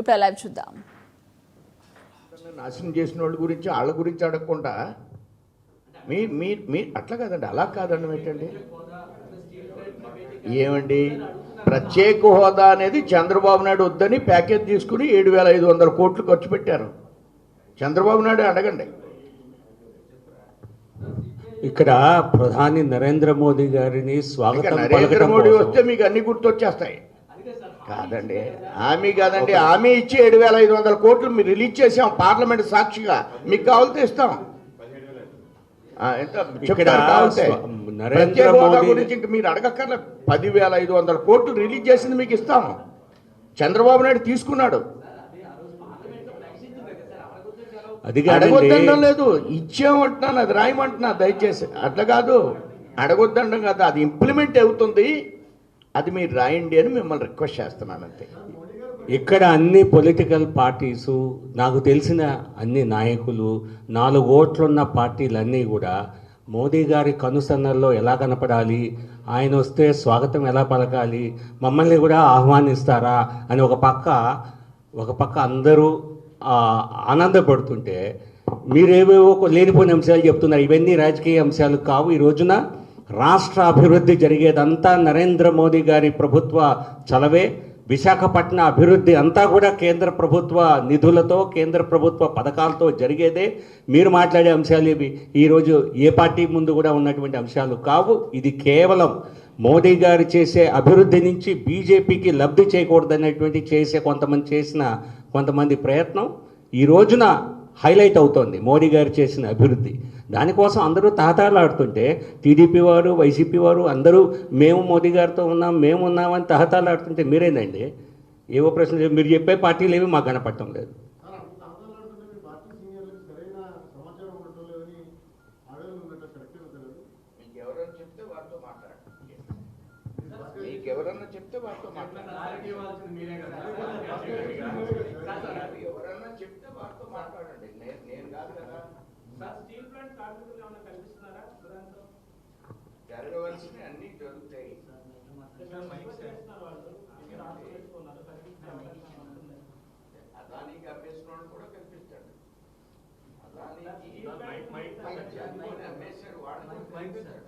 ఇప్పుడు లైవ్ చూద్దాం. నాశనం చేసిన వాళ్ళ గురించి వాళ్ళ గురించి అడగకుండా మీ అట్లా కాదండి, అలా కాదండి. ఏంటండి ఏమండి, ప్రత్యేక హోదా అనేది చంద్రబాబు నాయుడు వద్దని ప్యాకేజ్ తీసుకుని 7,500 కోట్లు ఖర్చు పెట్టారు. చంద్రబాబు నాయుడు అడగండి. ఇక్కడ ప్రధాని నరేంద్ర మోదీ గారిని స్వాగతం నరేంద్ర మోడీ వస్తే మీకు అన్ని గుర్తొచ్చేస్తాయి. కాదండి, హామీ కాదండి, హామీ ఇచ్చి 7,500 కోట్లు మీరు రిలీజ్ చేసాం పార్లమెంట్ సాక్షిగా. మీకు కావాలితే ఇస్తాం. ప్రత్యేక హోదా గురించి ఇంక మీరు అడగక్కర్లే. 10,500 కోట్లు రిలీజ్ చేసింది మీకు ఇస్తాం. చంద్రబాబు నాయుడు తీసుకున్నాడు. అది అడగొద్దడం లేదు, ఇచ్చామంటున్నాను, అది రాయమంటున్నా. దయచేసి అట్లా కాదు, అడగొద్దడం కాదు, అది ఇంప్లిమెంట్ అవుతుంది, అది మీరు రాయండి అని మిమ్మల్ని రిక్వెస్ట్ చేస్తున్నాను అంతే. ఇక్కడ అన్ని పొలిటికల్ పార్టీసు, నాకు తెలిసిన అన్ని నాయకులు, 4 ఓట్లున్న పార్టీలన్నీ కూడా మోదీ గారి కనుసన్నల్లో ఎలా కనపడాలి, ఆయన వస్తే స్వాగతం ఎలా పలకాలి, మమ్మల్ని కూడా ఆహ్వానిస్తారా అని ఒక పక్క అందరూ ఆనందపడుతుంటే మీరేవేవో లేనిపోయిన అంశాలు చెప్తున్నారు. ఇవన్నీ రాజకీయ అంశాలు కావు. ఈ రోజున రాష్ట్ర అభివృద్ధి జరిగేదంతా నరేంద్ర మోదీ గారి ప్రభుత్వ చలవే. విశాఖపట్నం అభివృద్ధి అంతా కూడా కేంద్ర ప్రభుత్వ నిధులతో, కేంద్ర ప్రభుత్వ పథకాలతో జరిగేదే. మీరు మాట్లాడే అంశాలు ఇవి ఈరోజు ఏ పార్టీ ముందు కూడా ఉన్నటువంటి అంశాలు కావు. ఇది కేవలం మోదీ గారు చేసే అభివృద్ధి నుంచి బీజేపీకి లబ్ధి చేయకూడదనేటువంటి కొంతమంది ప్రయత్నం ఈ రోజున హైలైట్ అవుతోంది. మోడీ గారు చేసిన అభివృద్ధి దానికోసం అందరూ తహతాలాడుతుంటే టీడీపీ వారు, వైసీపీ వారు అందరూ మేము మోదీ గారితో ఉన్నాం, మేము ఉన్నామని తహతాలాడుతుంటే మీరేనండి ఏవో ప్రశ్నలు మీరు చెప్పే పార్టీలు ఏవి మాకు కనపడటం లేదు. ఎవరన్నా చెప్తే వారితో మాట్లాడండి. నేను కాదు కదా. జరగవలసినవి అన్నీ జరుగుతాయి. అదానికి అమ్మేసిన వాడు కూడా కల్పిస్తాడు. అదానికి అమ్మేశాడు, వాడు కల్పిస్తాడు.